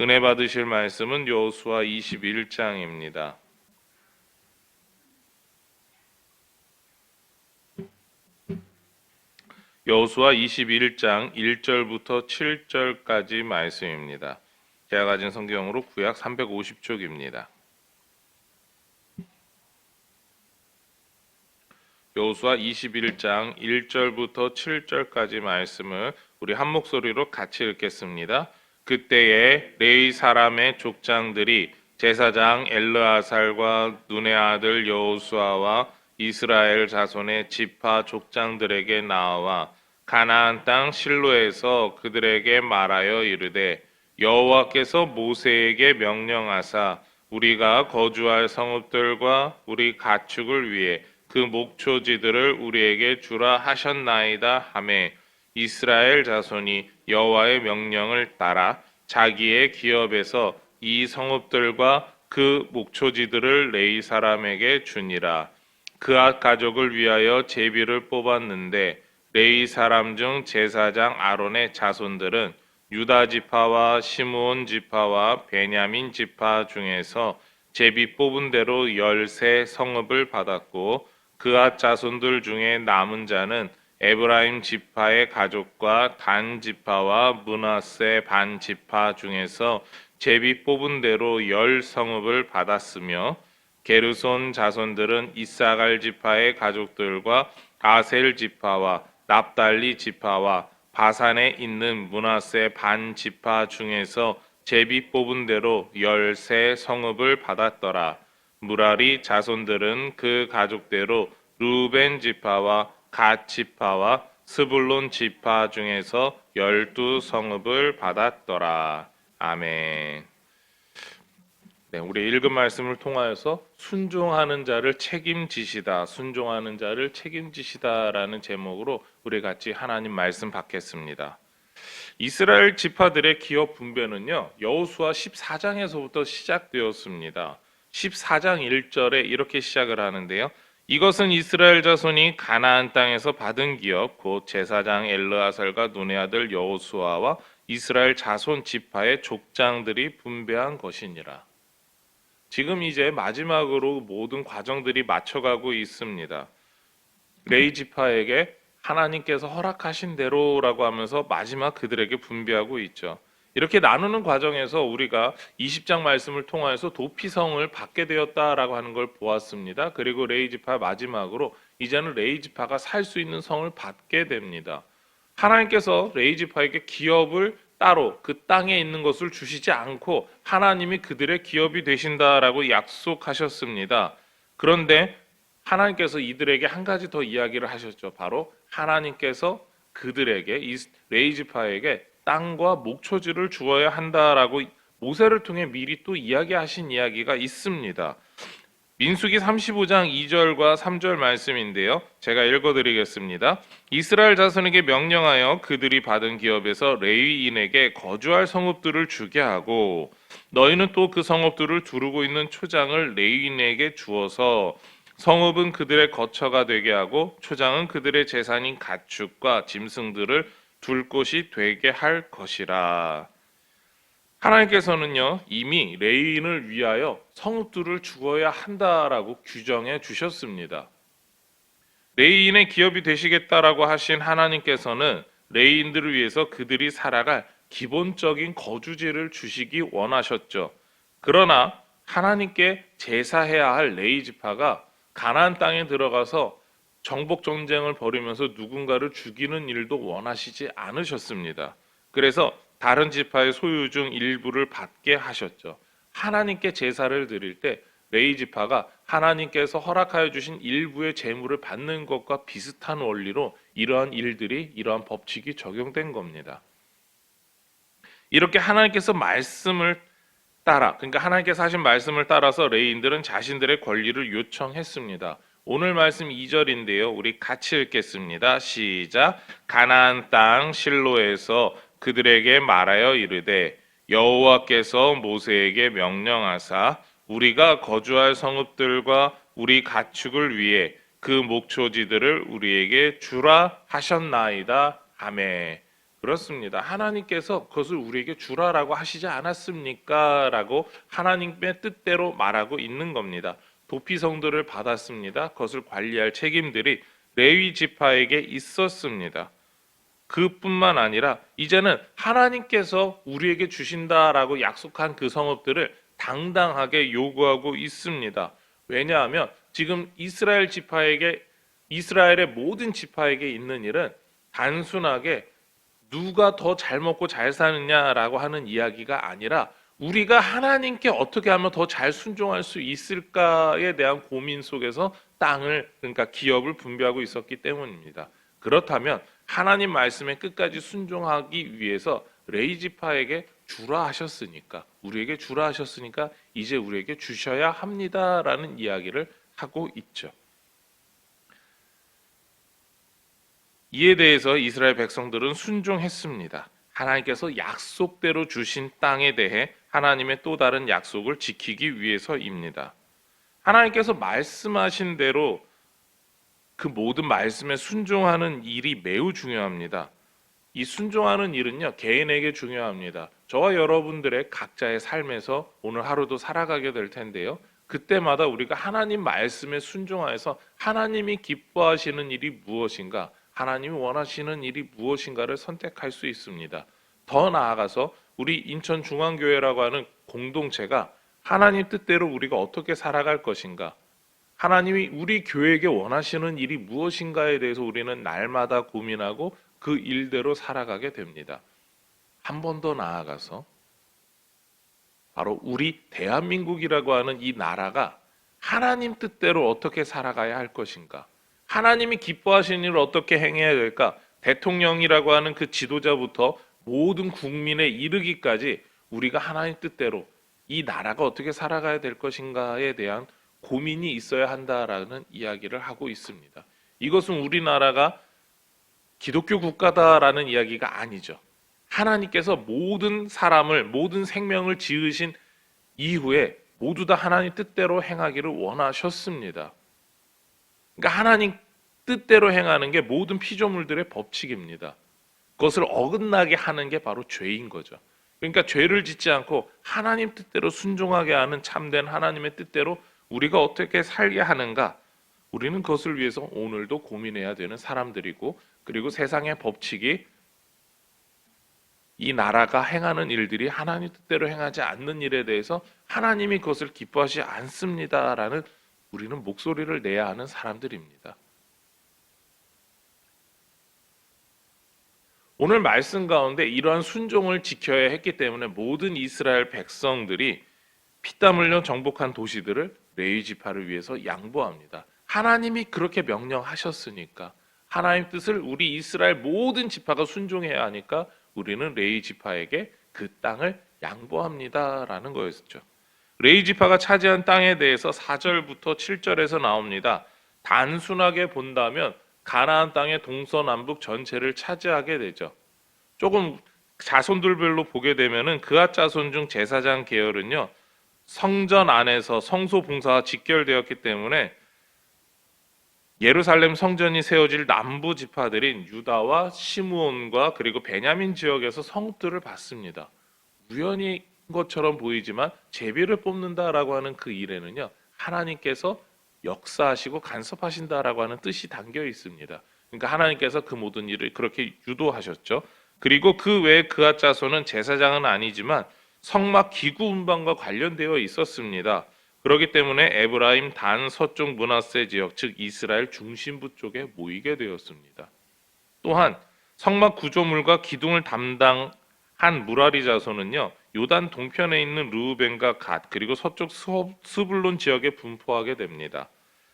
은혜 받으실 말씀은 여호수아 21장입니다. 여호수아 21장 1절부터 7절까지 말씀입니다. 제가 가진 성경으로 구약 350쪽입니다. 여호수아 21장 1절부터 7절까지 말씀을 우리 한 목소리로 같이 읽겠습니다. 그때에 레위 사람의 족장들이 제사장 엘르아살과 눈의 아들 여호수아와 이스라엘 자손의 지파 족장들에게 나와 가나안 땅 실로에서 그들에게 말하여 이르되 여호와께서 모세에게 명령하사 우리가 거주할 성읍들과 우리 가축을 위해 그 목초지들을 우리에게 주라 하셨나이다 하매 이스라엘 자손이 여호와의 명령을 따라 자기의 기업에서 이 성읍들과 그 목초지들을 레위 사람에게 주니라. 그앗 가족을 위하여 제비를 뽑았는데 레위 사람 중 제사장 아론의 자손들은 유다 지파와 시므온 지파와 베냐민 지파 중에서 제비 뽑은 대로 13 성읍을 받았고 그앗 자손들 중에 남은 자는 에브라임 지파의 가족과 단 지파와 므낫세 반 지파 중에서 제비 뽑은 대로 10 성읍을 받았으며 게르손 자손들은 이사갈 지파의 가족들과 아셀 지파와 납달리 지파와 바산에 있는 므낫세 반 지파 중에서 제비 뽑은 대로 13 성읍을 받았더라. 무라리 자손들은 그 가족대로 루벤 지파와 갓 지파와 스불론 지파 중에서 12 성읍을 받았더라. 아멘. 네, 우리 읽은 말씀을 통하여서 순종하는 자를 책임지시다, 순종하는 자를 책임지시다라는 제목으로 우리 같이 하나님 말씀 받겠습니다. 이스라엘 지파들의 기업 분배는요, 여호수아 14장에서부터 시작되었습니다. 14장 1절에 이렇게 시작을 하는데요. 이것은 이스라엘 자손이 가나안 땅에서 받은 기업 곧 제사장 엘르아살과 눈의 아들 여호수아와 이스라엘 자손 지파의 족장들이 분배한 것이니라. 지금 이제 마지막으로 모든 과정들이 맞춰가고 있습니다. 레위 지파에게 하나님께서 허락하신 대로라고 하면서 마지막 그들에게 분배하고 있죠. 이렇게 나누는 과정에서 우리가 20장 말씀을 통하여서 도피성을 받게 되었다라고 하는 걸 보았습니다. 그리고 레위 지파 마지막으로 이제는 레위 지파가 살 수 있는 성을 받게 됩니다. 하나님께서 레위 지파에게 기업을 따로 그 땅에 있는 것을 주시지 않고 하나님이 그들의 기업이 되신다라고 약속하셨습니다. 그런데 하나님께서 이들에게 한 가지 더 이야기를 하셨죠. 바로 하나님께서 그들에게 레위 지파에게 땅과 목초지를 주어야 한다라고 모세를 통해 미리 또 이야기하신 이야기가 있습니다. 민수기 35장 2절과 3절 말씀인데요. 제가 읽어드리겠습니다. 이스라엘 자손에게 명령하여 그들이 받은 기업에서 레위인에게 거주할 성읍들을 주게 하고 너희는 또 그 성읍들을 두르고 있는 초장을 레위인에게 주어서 성읍은 그들의 거처가 되게 하고 초장은 그들의 재산인 가축과 짐승들을 둘 곳이 되게 할 것이라. 하나님께서는요 이미 레위인을 위하여 성읍들을 주어야 한다라고 규정해 주셨습니다. 레위인의 기업이 되시겠다라고 하신 하나님께서는 레위인들을 위해서 그들이 살아갈 기본적인 거주지를 주시기 원하셨죠. 그러나 하나님께 제사해야 할 레위 지파가 가나안 땅에 들어가서 정복 전쟁을 벌이면서 누군가를 죽이는 일도 원하시지 않으셨습니다. 그래서 다른 지파의 소유 중 일부를 받게 하셨죠. 하나님께 제사를 드릴 때 레위 지파가 하나님께서 허락하여 주신 일부의 제물을 받는 것과 비슷한 원리로 이러한 일들이 이러한 법칙이 적용된 겁니다. 이렇게 하나님께서 말씀을 따라 그러니까 하나님께서 하신 말씀을 따라서 레위인들은 자신들의 권리를 요청했습니다. 오늘 말씀 2절인데요. 우리 같이 읽겠습니다. 시작. 가나안 땅 실로에서 그들에게 말하여 이르되 여호와께서 모세에게 명령하사 우리가 거주할 성읍들과 우리 가축을 위해 그 목초지들을 우리에게 주라 하셨나이다 하매. 그렇습니다. 하나님께서 그것을 우리에게 주라라고 하시지 않았습니까? 라고 하나님의 뜻대로 말하고 있는 겁니다. 도피 성도를 받았습니다. 그것을 관리할 책임들이 레위 지파에게 있었습니다. 그뿐만 아니라 이제는 하나님께서 우리에게 주신다라고 약속한 그 성읍들을 당당하게 요구하고 있습니다. 왜냐하면 지금 이스라엘의 모든 지파에게 있는 일은 단순하게 누가 더 잘 먹고 잘 사느냐라고 하는 이야기가 아니라 우리가 하나님께 어떻게 하면 더 잘 순종할 수 있을까에 대한 고민 속에서 그러니까 기업을 분배하고 있었기 때문입니다. 그렇다면 하나님 말씀에 끝까지 순종하기 위해서 레위 지파에게 주라 하셨으니까, 우리에게 주라 하셨으니까 이제 우리에게 주셔야 합니다라는 이야기를 하고 있죠. 이에 대해서 이스라엘 백성들은 순종했습니다. 하나님께서 약속대로 주신 땅에 대해 하나님의 또 다른 약속을 지키기 위해서입니다. 하나님께서 말씀하신 대로 그 모든 말씀에 순종하는 일이 매우 중요합니다. 이 순종하는 일은요, 개인에게 중요합니다. 저와 여러분들의 각자의 삶에서 오늘 하루도 살아가게 될 텐데요. 그때마다 우리가 하나님 말씀에 순종하여서 하나님이 기뻐하시는 일이 무엇인가, 하나님이 원하시는 일이 무엇인가를 선택할 수 있습니다. 더 나아가서 우리 인천중앙교회라고 하는 공동체가 하나님 뜻대로 우리가 어떻게 살아갈 것인가, 하나님이 우리 교회에게 원하시는 일이 무엇인가에 대해서 우리는 날마다 고민하고 그 일대로 살아가게 됩니다. 한 번 더 나아가서 바로 우리 대한민국이라고 하는 이 나라가 하나님 뜻대로 어떻게 살아가야 할 것인가, 하나님이 기뻐하시는 일을 어떻게 행해야 될까, 대통령이라고 하는 그 지도자부터 모든 국민에 이르기까지 우리가 하나님 뜻대로 이 나라가 어떻게 살아가야 될 것인가에 대한 고민이 있어야 한다라는 이야기를 하고 있습니다. 이것은 우리나라가 기독교 국가다라는 이야기가 아니죠. 하나님께서 모든 사람을, 모든 생명을 지으신 이후에 모두 다 하나님 뜻대로 행하기를 원하셨습니다. 그러니까 하나님 뜻대로 행하는 게 모든 피조물들의 법칙입니다. 그것을 어긋나게 하는 게 바로 죄인 거죠. 그러니까 죄를 짓지 않고 하나님 뜻대로 순종하게 하는 참된 하나님의 뜻대로 우리가 어떻게 살게 하는가, 우리는 그것을 위해서 오늘도 고민해야 되는 사람들이고, 그리고 세상의 법칙이 이 나라가 행하는 일들이 하나님 뜻대로 행하지 않는 일에 대해서 하나님이 그것을 기뻐하지 않습니다라는 우리는 목소리를 내야 하는 사람들입니다. 오늘 말씀 가운데 이러한 순종을 지켜야 했기 때문에 모든 이스라엘 백성들이 피땀 흘려 정복한 도시들을 레위 지파를 위해서 양보합니다. 하나님이 그렇게 명령하셨으니까, 하나님 뜻을 우리 이스라엘 모든 지파가 순종해야 하니까 우리는 레위 지파에게 그 땅을 양보합니다라는 거였죠. 레위 지파가 차지한 땅에 대해서 4절부터 7절에서 나옵니다. 단순하게 본다면 가나안 땅의 동서남북 전체를 차지하게 되죠. 조금 자손들별로 보게 되면은 그앗 자손 중 제사장 계열은요, 성전 안에서 성소 봉사가 직결되었기 때문에 예루살렘 성전이 세워질 남부 지파들인 유다와 시므온과 그리고 베냐민 지역에서 성읍들을 받습니다. 우연인 것처럼 보이지만 제비를 뽑는다라고 하는 그 일에는요, 하나님께서 역사하시고 간섭하신다라고 하는 뜻이 담겨 있습니다. 그러니까 하나님께서 그 모든 일을 그렇게 유도하셨죠. 그리고 그 외에 그앗 자손은 제사장은 아니지만 성막 기구 운반과 관련되어 있었습니다. 그렇기 때문에 에브라임, 단, 서쪽 므낫세 지역, 즉 이스라엘 중심부 쪽에 모이게 되었습니다. 또한 성막 구조물과 기둥을 담당한 무라리 자손은요, 요단 동편에 있는 르우벤과 갓, 그리고 서쪽 스불론 지역에 분포하게 됩니다.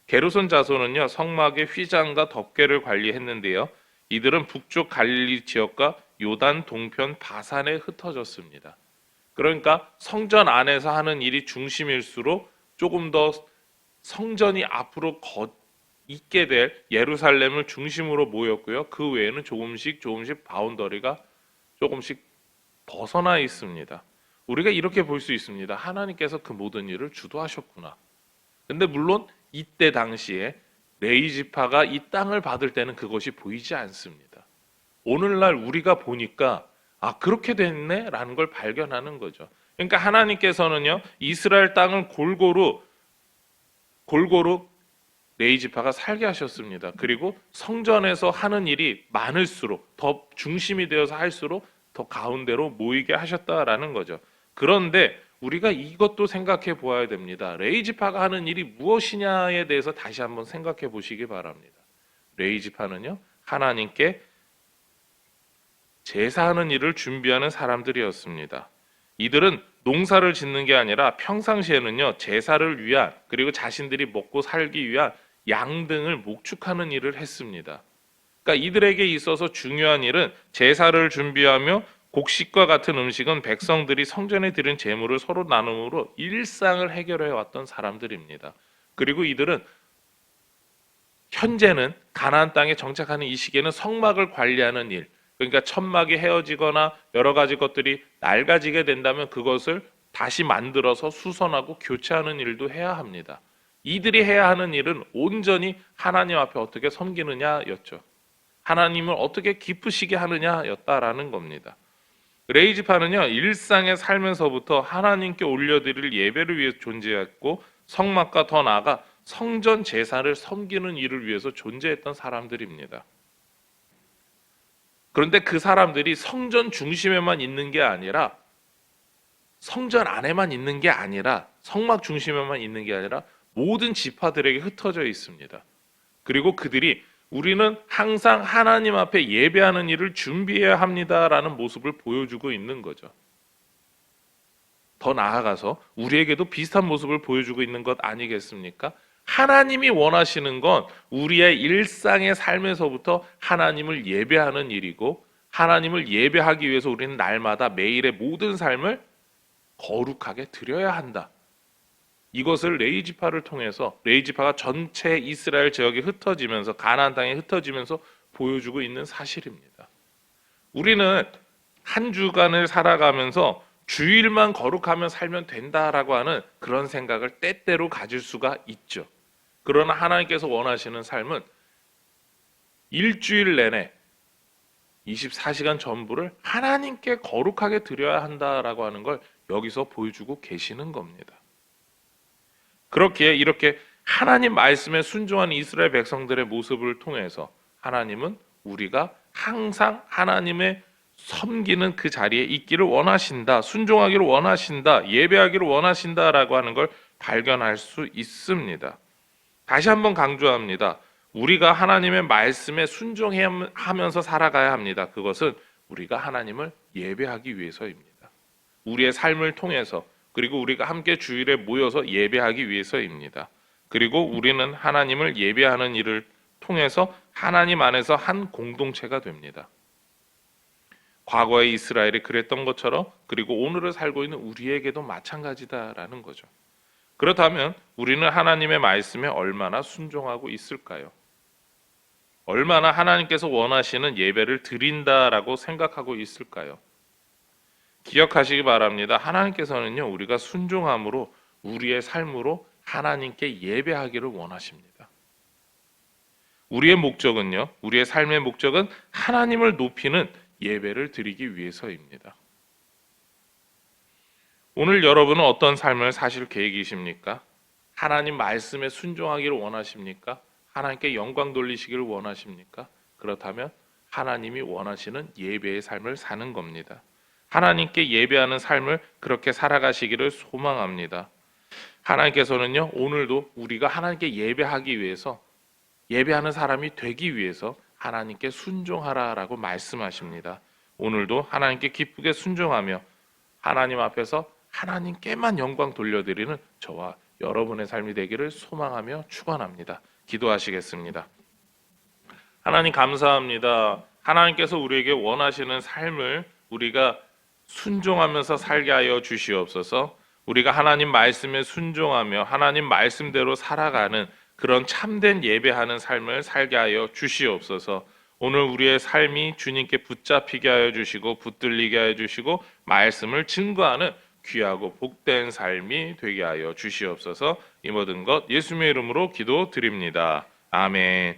게르손 자손은요, 성막의 휘장과 덮개를 관리했는데요, 이들은 북쪽 갈릴리 지역과 요단 동편 바산에 흩어졌습니다. 그러니까 성전 안에서 하는 일이 중심일수록 조금 더 성전이 앞으로 있게 될 예루살렘을 중심으로 모였고요. 그 외에는 조금씩 바운더리가 조금씩 벗어나 있습니다. 우리가 이렇게 볼 수 있습니다. 하나님께서 그 모든 일을 주도하셨구나. 근데 물론 이때 당시에 레위 지파가 이 땅을 받을 때는 그것이 보이지 않습니다. 오늘날 우리가 보니까 아, 그렇게 됐네라는 걸 발견하는 거죠. 그러니까 하나님께서는요, 이스라엘 땅을 골고루 레위 지파가 살게 하셨습니다. 그리고 성전에서 하는 일이 많을수록 더 중심이 되어서 할수록 더 가운데로 모이게 하셨다라는 거죠. 그런데 우리가 이것도 생각해 보아야 됩니다. 레위 지파가 하는 일이 무엇이냐에 대해서 다시 한번 생각해 보시기 바랍니다. 레위 지파는요, 하나님께 제사하는 일을 준비하는 사람들이었습니다. 이들은 농사를 짓는 게 아니라 평상시에는요, 제사를 위한, 그리고 자신들이 먹고 살기 위한 양 등을 목축하는 일을 했습니다. 그러니까 이들에게 있어서 중요한 일은 제사를 준비하며 곡식과 같은 음식은 백성들이 성전에 드린 제물을 서로 나눔으로 일상을 해결해 왔던 사람들입니다. 그리고 이들은 현재는 가나안 땅에 정착하는 이 시기에는 성막을 관리하는 일, 그러니까 천막이 헤어지거나 여러 가지 것들이 낡아지게 된다면 그것을 다시 만들어서 수선하고 교체하는 일도 해야 합니다. 이들이 해야 하는 일은 온전히 하나님 앞에 어떻게 섬기느냐였죠. 하나님을 어떻게 기쁘시게 하느냐였다라는 겁니다. 레위 지파는요, 일상에 살면서부터 하나님께 올려드릴 예배를 위해 존재했고 성막과 더 나아가 성전 제사를 섬기는 일을 위해서 존재했던 사람들입니다. 그런데 그 사람들이 성전 중심에만 있는 게 아니라 성전 안에만 있는 게 아니라 성막 중심에만 있는 게 아니라 모든 지파들에게 흩어져 있습니다. 그리고 그들이 우리는 항상 하나님 앞에 예배하는 일을 준비해야 합니다라는 모습을 보여주고 있는 거죠. 더 나아가서 우리에게도 비슷한 모습을 보여주고 있는 것 아니겠습니까? 하나님이 원하시는 건 우리의 일상의 삶에서부터 하나님을 예배하는 일이고, 하나님을 예배하기 위해서 우리는 날마다 매일의 모든 삶을 거룩하게 드려야 한다. 이것을 레위 지파를 통해서, 레위 지파가 전체 이스라엘 지역에 흩어지면서, 가나안 땅에 흩어지면서 보여주고 있는 사실입니다. 우리는 한 주간을 살아가면서 주일만 거룩하면 살면 된다라고 하는 그런 생각을 때때로 가질 수가 있죠. 그러나 하나님께서 원하시는 삶은 일주일 내내 24시간 전부를 하나님께 거룩하게 드려야 한다라고 하는 걸 여기서 보여주고 계시는 겁니다. 그렇기에 이렇게 하나님 말씀에 순종하는 이스라엘 백성들의 모습을 통해서 하나님은 우리가 항상 하나님의 섬기는 그 자리에 있기를 원하신다, 순종하기를 원하신다, 예배하기를 원하신다라고 하는 걸 발견할 수 있습니다. 다시 한번 강조합니다. 우리가 하나님의 말씀에 순종하면서 살아가야 합니다. 그것은 우리가 하나님을 예배하기 위해서입니다. 우리의 삶을 통해서, 그리고 우리가 함께 주일에 모여서 예배하기 위해서입니다. 그리고 우리는 하나님을 예배하는 일을 통해서 하나님 안에서 한 공동체가 됩니다. 과거의 이스라엘이 그랬던 것처럼, 그리고 오늘을 살고 있는 우리에게도 마찬가지다라는 거죠. 그렇다면 우리는 하나님의 말씀에 얼마나 순종하고 있을까요? 얼마나 하나님께서 원하시는 예배를 드린다라고 생각하고 있을까요? 기억하시기 바랍니다. 하나님께서는요, 우리가 순종함으로 우리의 삶으로 하나님께 예배하기를 원하십니다. 우리의 목적은요, 우리의 삶의 목적은 하나님을 높이는 예배를 드리기 위해서입니다. 오늘 여러분은 어떤 삶을 사실 계획이십니까? 하나님 말씀에 순종하기를 원하십니까? 하나님께 영광 돌리시기를 원하십니까? 그렇다면 하나님이 원하시는 예배의 삶을 사는 겁니다. 하나님께 예배하는 삶을 그렇게 살아가시기를 소망합니다. 하나님께서는요, 오늘도 우리가 하나님께 예배하기 위해서, 예배하는 사람이 되기 위해서 하나님께 순종하라라고 말씀하십니다. 오늘도 하나님께 기쁘게 순종하며 하나님 앞에서 하나님께만 영광 돌려드리는 저와 여러분의 삶이 되기를 소망하며 축원합니다. 기도하시겠습니다. 하나님 감사합니다. 하나님께서 우리에게 원하시는 삶을 우리가 순종하면서 살게 하여 주시옵소서. 우리가 하나님 말씀에 순종하며 하나님 말씀대로 살아가는 그런 참된 예배하는 삶을 살게 하여 주시옵소서. 오늘 우리의 삶이 주님께 붙잡히게 하여 주시고 붙들리게 하여 주시고 말씀을 증거하는 귀하고 복된 삶이 되게 하여 주시옵소서. 이 모든 것 예수님의 이름으로 기도드립니다. 아멘.